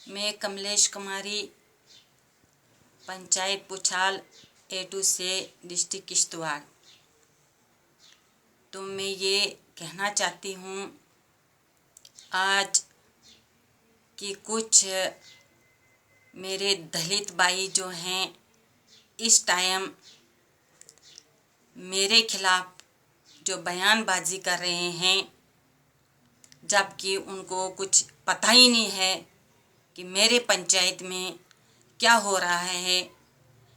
मैं कमलेश कुमारी, पंचायत पुछाल A2 से district Kishtwar. तो मैं ये कहना चाहती हूँ आज कि कुछ मेरे दलित भाई जो हैं इस टाइम मेरे खिलाफ जो बयानबाजी कर रहे हैं, जबकि उनको कुछ पता ही नहीं है कि मेरे पंचायत में क्या हो रहा है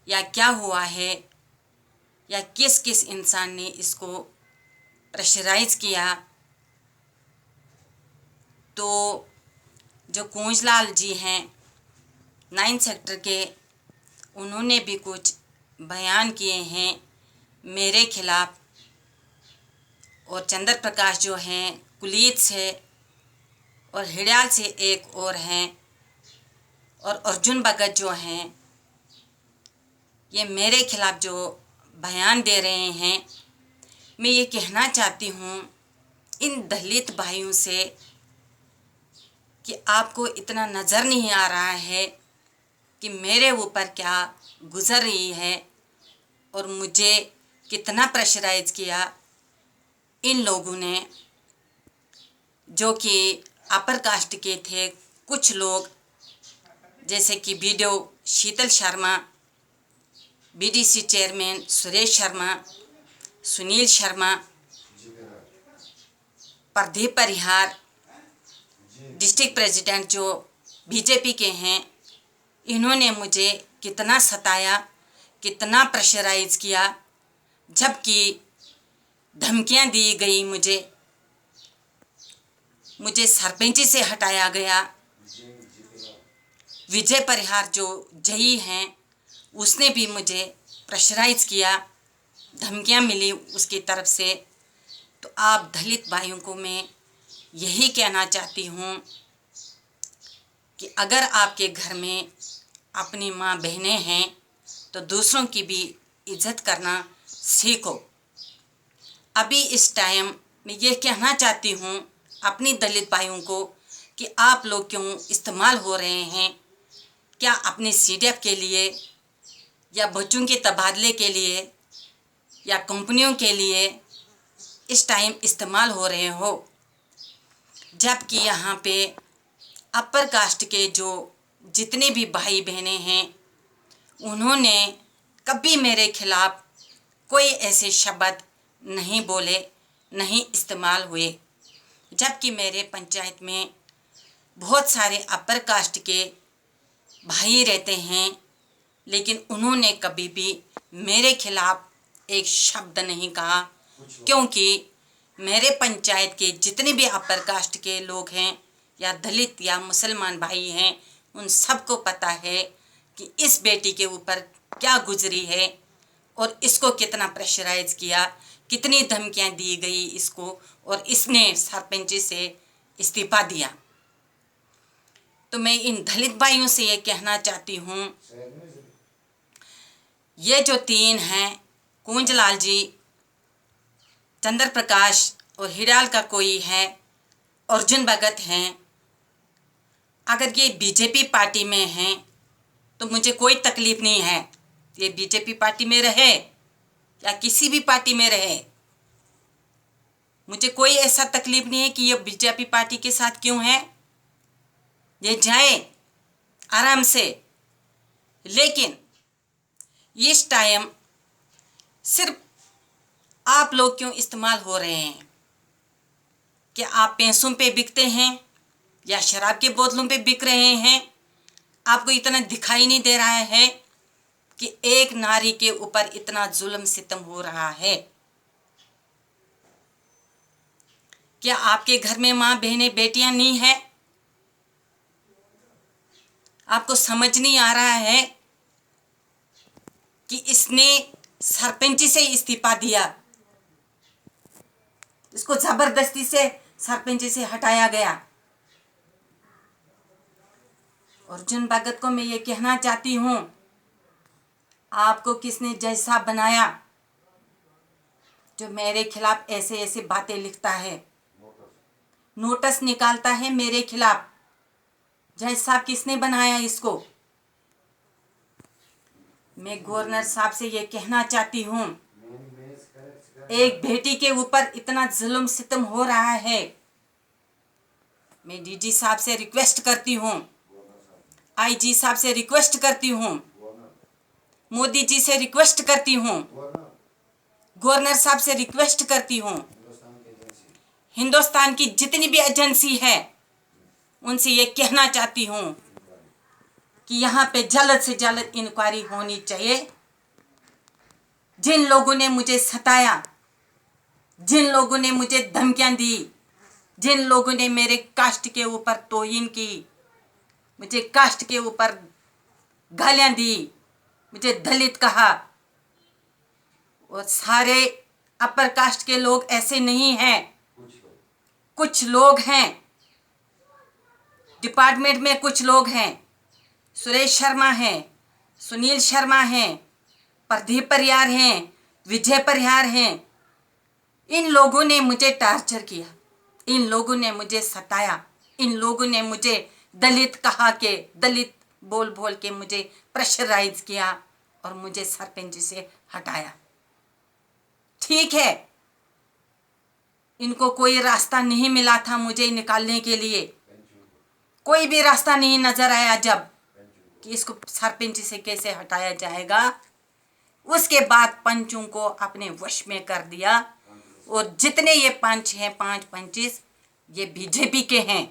या क्या हुआ है या किस किस इंसान ने इसको प्रेशराइज किया। तो जो कुंजलाल जी हैं 9 सेक्टर के, उन्होंने भी कुछ बयान किए हैं मेरे खिलाफ। और चंद्र प्रकाश जो हैं कुलीत से और हिड़ाल से एक और हैं, और अर्जुन भगत जो हैं, ये मेरे खिलाफ जो बयान दे रहे हैं। मैं ये कहना चाहती हूँ इन दलित भाइयों से कि आपको इतना नज़र नहीं आ रहा है कि मेरे ऊपर क्या गुज़र रही है और मुझे कितना प्रेशराइज किया इन लोगों ने, जो कि अपर कास्ट के थे। कुछ लोग जैसे कि वीडियो शीतल शर्मा, BDC चेयरमैन सुरेश शर्मा, सुनील शर्मा, प्रदीप परिहार, डिस्ट्रिक्ट प्रेसिडेंट जो BJP के हैं, इन्होंने मुझे कितना सताया, कितना प्रेशराइज किया, जबकि धमकियां दी गई। मुझे सरपंची से हटाया गया। विजय परिहार जो जई हैं, उसने भी मुझे प्रेशराइज किया, धमकियां मिली उसकी तरफ से। तो आप दलित भाइयों को मैं यही कहना चाहती हूँ कि अगर आपके घर में अपनी माँ बहनें हैं तो दूसरों की भी इज्जत करना सीखो। अभी इस टाइम मैं ये कहना चाहती हूँ अपनी दलित भाइयों को कि आप लोग क्यों इस्तेमाल हो रहे हैं, क्या अपने CDF के लिए या बच्चों के तबादले के लिए या कंपनियों के लिए इस टाइम इस्तेमाल हो रहे हो, जबकि यहाँ पे अपर कास्ट के जो जितने भी भाई बहनें हैं, उन्होंने कभी मेरे खिलाफ कोई ऐसे शब्द नहीं बोले, नहीं इस्तेमाल हुए। जबकि मेरे पंचायत में बहुत सारे अपर कास्ट के भाई रहते हैं, लेकिन उन्होंने कभी भी मेरे खिलाफ एक शब्द नहीं कहा, क्योंकि मेरे पंचायत के जितने भी अपर कास्ट के लोग हैं या दलित या मुसलमान भाई हैं, उन सबको पता है कि इस बेटी के ऊपर क्या गुजरी है और इसको कितना प्रेशराइज किया, कितनी धमकियां दी गई इसको, और इसने सरपंची से इस्तीफा दिया। तो मैं इन दलित भाइयों से ये कहना चाहती हूँ, ये जो 3 हैं, कुंजलाल जी, चंद्र प्रकाश और हिडाल का कोई है, अर्जुन भगत हैं, अगर ये BJP पार्टी में हैं तो मुझे कोई तकलीफ़ नहीं है। ये BJP पार्टी में रहे या किसी भी पार्टी में रहे, मुझे कोई ऐसा तकलीफ नहीं है कि ये BJP पार्टी के साथ क्यों है, ये जाए आराम से। लेकिन इस टाइम सिर्फ आप लोग क्यों इस्तेमाल हो रहे हैं? कि आप पैसों पे बिकते हैं या शराब के बोतलों पे बिक रहे हैं? आपको इतना दिखाई नहीं दे रहा है कि एक नारी के ऊपर इतना जुल्म सितम हो रहा है? क्या आपके घर में माँ बहनें बेटियां नहीं है? आपको समझ नहीं आ रहा है कि इसने सरपंची से इस्तीफा दिया, इसको जबरदस्ती से सरपंची से हटाया गया। अर्जुन भगत को मैं ये कहना चाहती हूँ, आपको किसने जैसा बनाया जो मेरे खिलाफ ऐसे ऐसे बातें लिखता है, नोटिस निकालता है मेरे खिलाफ, जज साहब किसने बनाया इसको? मैं गवर्नर साहब से ये कहना चाहती हूँ, एक बेटी के ऊपर इतना जुल्म सितम हो रहा है। मैं डीजी साहब से रिक्वेस्ट करती हूँ, आईजी साहब से रिक्वेस्ट करती हूँ, मोदी जी से रिक्वेस्ट करती हूँ, गवर्नर साहब से रिक्वेस्ट करती हूँ, हिंदुस्तान की जितनी भी एजेंसी है उनसे ये कहना चाहती हूँ कि यहाँ पे जल्द से जल्द इंक्वायरी होनी चाहिए। जिन लोगों ने मुझे सताया, जिन लोगों ने मुझे धमकियाँ दी, जिन लोगों ने मेरे कास्ट के ऊपर तौहीन की, मुझे कास्ट के ऊपर गालियाँ दी, मुझे दलित कहा, और सारे अपर कास्ट के लोग ऐसे नहीं हैं। कुछ लोग हैं डिपार्टमेंट में, कुछ लोग हैं, सुरेश शर्मा हैं, सुनील शर्मा हैं, प्रदीप परिहार हैं, विजय परिहार हैं। इन लोगों ने मुझे टार्चर किया, इन लोगों ने मुझे सताया, इन लोगों ने मुझे दलित कहा के, दलित बोल बोल के मुझे प्रेशराइज किया और मुझे सरपंच से हटाया। ठीक है, इनको कोई रास्ता नहीं मिला था मुझे निकालने के लिए, कोई भी रास्ता नहीं नजर आया जब कि इसको सरपंच से कैसे हटाया जाएगा। उसके बाद पंचों को अपने वश में कर दिया, और जितने ये पंच हैं, 5 पंचिस, ये बीजेपी के हैं,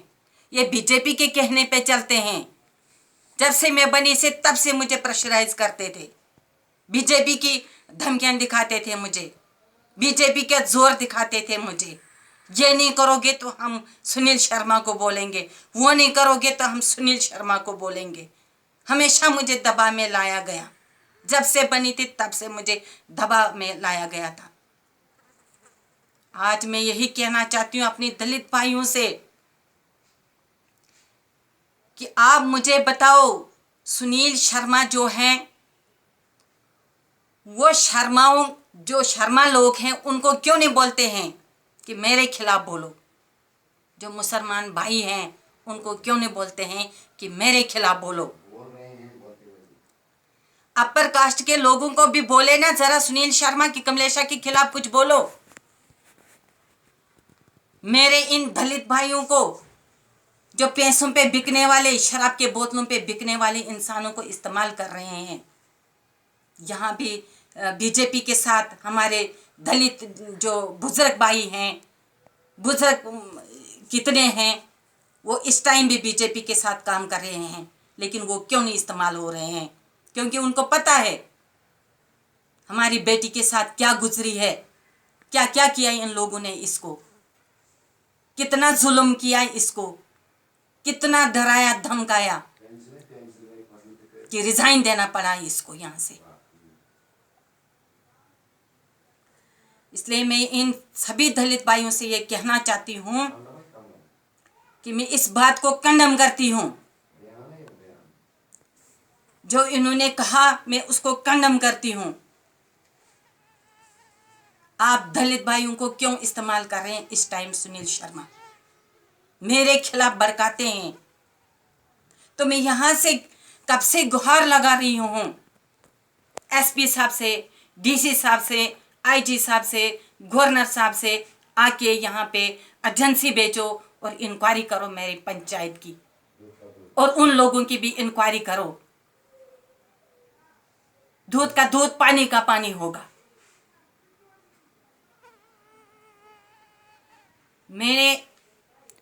ये बीजेपी के कहने पे चलते हैं। जब से मैं बनी से तब से मुझे प्रेशराइज करते थे, बीजेपी की धमकियां दिखाते थे मुझे, बीजेपी का जोर दिखाते थे मुझे। ये नहीं करोगे तो हम सुनील शर्मा को बोलेंगे, वो नहीं करोगे तो हम सुनील शर्मा को बोलेंगे। हमेशा मुझे दबाव में लाया गया, जब से बनी थी तब से मुझे दबाव में लाया गया था। आज मैं यही कहना चाहती हूँ अपनी दलित भाइयों से कि आप मुझे बताओ, सुनील शर्मा जो हैं, वो जो शर्मा लोग हैं उनको क्यों नहीं बोलते हैं कि मेरे खिलाफ बोलो? जो मुसलमान भाई हैं उनको क्यों नहीं बोलते हैं कि मेरे खिलाफ बोलो? अपर कास्ट के लोगों को भी बोले ना जरा, सुनील शर्मा की, कमलेशा के खिलाफ कुछ बोलो। मेरे इन दलित भाइयों को, जो पैसों पे बिकने वाले, शराब के बोतलों पे बिकने वाले इंसानों को इस्तेमाल कर रहे हैं। यहाँ भी बीजेपी के साथ हमारे दलित जो बुजुर्ग भाई हैं, बुजुर्ग कितने हैं, वो इस टाइम भी बीजेपी के साथ काम कर रहे हैं, लेकिन वो क्यों नहीं इस्तेमाल हो रहे हैं? क्योंकि उनको पता है हमारी बेटी के साथ क्या गुजरी है, क्या क्या किया इन लोगों ने, इसको कितना जुल्म किया, इसको कितना डराया धमकाया कि रिजाइन देना पड़ा इसको यहाँ से। इसलिए मैं इन सभी दलित भाइयों से ये कहना चाहती हूँ कि मैं इस बात को कंडम करती हूँ, जो इन्होंने कहा मैं उसको कंडम करती हूँ। आप दलित भाइयों को क्यों इस्तेमाल कर रहे हैं इस टाइम? सुनील शर्मा मेरे खिलाफ बरकाते हैं, तो मैं यहाँ से कब से गुहार लगा रही हूँ एसपी साहब से, डीसी साहब से, आईजी साहब से, गवर्नर साहब से, आके यहाँ पे एजेंसी भेजो और इंक्वायरी करो मेरी पंचायत की, और उन लोगों की भी इंक्वायरी करो। दूध का दूध, पानी का पानी होगा। मैंने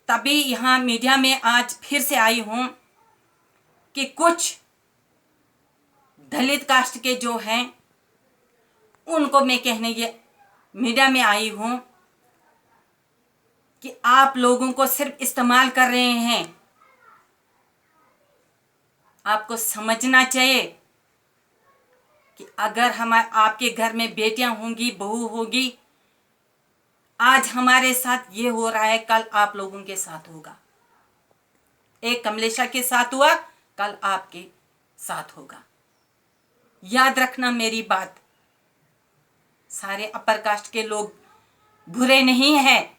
तभी यहाँ मीडिया में आज फिर से आई हूँ कि कुछ दलित कास्ट के जो हैं उनको मैं कहने ये मीडिया में आई हूँ कि आप लोगों को सिर्फ इस्तेमाल कर रहे हैं। आपको समझना चाहिए कि अगर आपके घर में बेटियां होंगी, बहू होगी, आज हमारे साथ ये हो रहा है, कल आप लोगों के साथ होगा। एक कमलेशा के साथ हुआ, कल आपके साथ होगा। याद रखना मेरी बात। सारे अपर कास्ट के लोग बुरे नहीं हैं।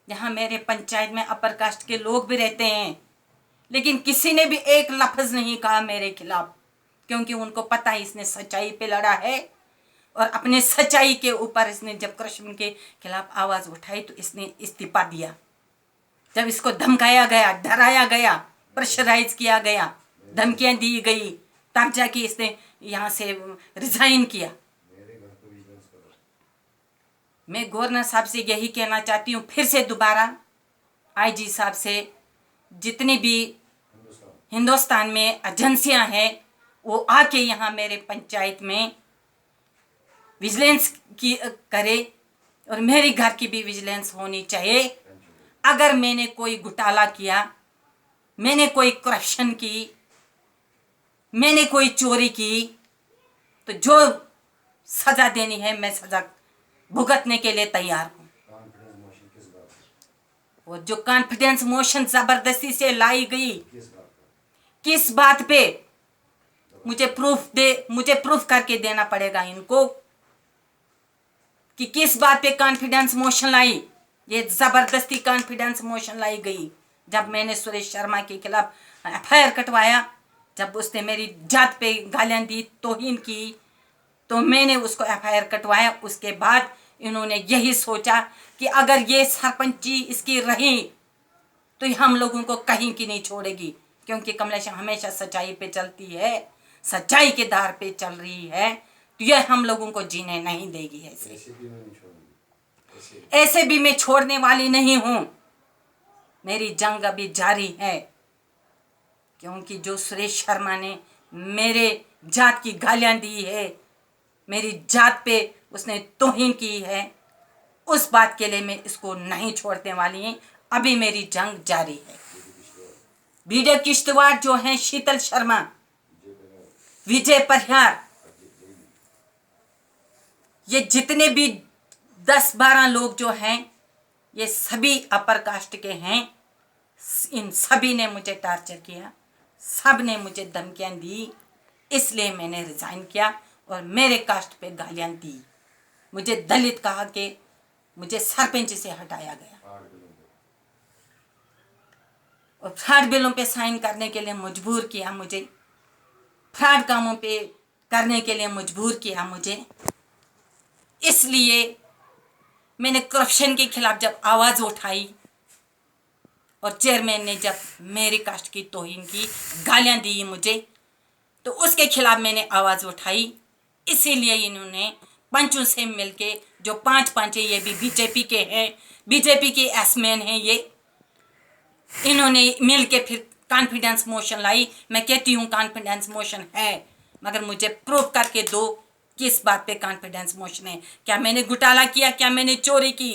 यहाँ मेरे पंचायत में अपर कास्ट के लोग भी रहते हैं, लेकिन किसी ने भी एक लफ्ज़ नहीं कहा मेरे खिलाफ, क्योंकि उनको पता है इसने सच्चाई पे लड़ा है और अपने सच्चाई के ऊपर इसने जब कृष्ण के खिलाफ आवाज़ उठाई तो इसने इस्तीफा दिया। जब इसको धमकाया गया, डराया गया, प्रेशराइज किया गया, धमकियां दी गई, तब जाके इसने यहाँ से रिजाइन किया। मैं गवर्नर साहब से यही कहना चाहती हूँ, फिर से दोबारा आईजी साहब से, जितनी भी हिंदुस्तान में एजेंसियां हैं वो आके यहाँ मेरे पंचायत में विजिलेंस की करे और मेरे घर की भी विजिलेंस होनी चाहिए। अगर मैंने कोई घोटाला किया, मैंने कोई करप्शन की, मैंने कोई चोरी की, तो जो सज़ा देनी है मैं सज़ा भुगतने के लिए तैयार हूँ। और जो कॉन्फिडेंस मोशन ज़बरदस्ती से लाई गई, किस बात पे मुझे प्रूफ करके देना पड़ेगा इनको कि किस बात पे कॉन्फिडेंस मोशन लाई। ये ज़बरदस्ती कॉन्फिडेंस मोशन लाई गई। जब मैंने सुरेश शर्मा के खिलाफ एफआईआर कटवाया, जब उसने मेरी जात पे गालियाँ दी, तौहीन की, तो मैंने उसको एफआईआर कटवाया। उसके बाद इन्होंने यही सोचा कि अगर ये सरपंची इसकी रही तो हम लोगों को कहीं की नहीं छोड़ेगी, क्योंकि कमलेश हमेशा सच्चाई पे चलती है, सच्चाई के धार पे चल रही है, तो यह हम लोगों को जीने नहीं देगी। ऐसे भी मैं छोड़ने वाली नहीं हूँ। मेरी जंग अभी जारी है, क्योंकि जो सुरेश शर्मा ने मेरे जात की गालियाँ दी है, मेरी जात पे उसने तौहीन की है, उस बात के लिए मैं इसको नहीं छोड़ने वाली हूँ। अभी मेरी जंग जारी है। वीडियो किश्तवाड़ जो हैं, शीतल शर्मा, विजय परिहार, ये जितने भी 10-12 लोग जो हैं, ये सभी अपर कास्ट के हैं। इन सभी ने मुझे टार्चर किया, सब ने मुझे धमकियाँ दी, इसलिए मैंने रिज़ाइन किया और मेरे कास्ट पे गालियाँ दी। मुझे दलित कहा कि मुझे सरपंच से हटाया गया और फ्रॉड बिलों पे साइन करने के लिए मजबूर किया मुझे, फ्रॉड कामों पे करने के लिए मजबूर किया मुझे। इसलिए मैंने करप्शन के खिलाफ जब आवाज़ उठाई और चेयरमैन ने जब मेरी कास्ट की तौहीन की, गालियाँ दी मुझे, तो उसके खिलाफ मैंने आवाज़ उठाई। इसीलिए इन्होंने पंचों से मिलके, जो 5 पंच है, ये भी बीजेपी के हैं, बीजेपी के एसमैन हैं ये, इन्होंने मिलके फिर कॉन्फिडेंस मोशन लाई। मैं कहती हूँ कॉन्फिडेंस मोशन है, मगर मुझे प्रूफ करके दो किस बात पे कॉन्फिडेंस मोशन है। क्या मैंने घोटाला किया? क्या मैंने चोरी की?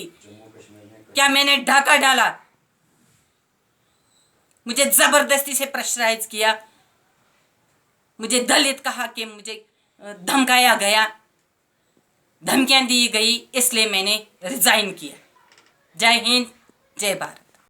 क्या मैंने डाका डाला? मुझे जबरदस्ती से प्रेशराइज किया, मुझे दलित कहा कि मुझे धमकाया गया, धमकियां दी गई, इसलिए मैंने रिजाइन किया। जय हिंद, जय भारत।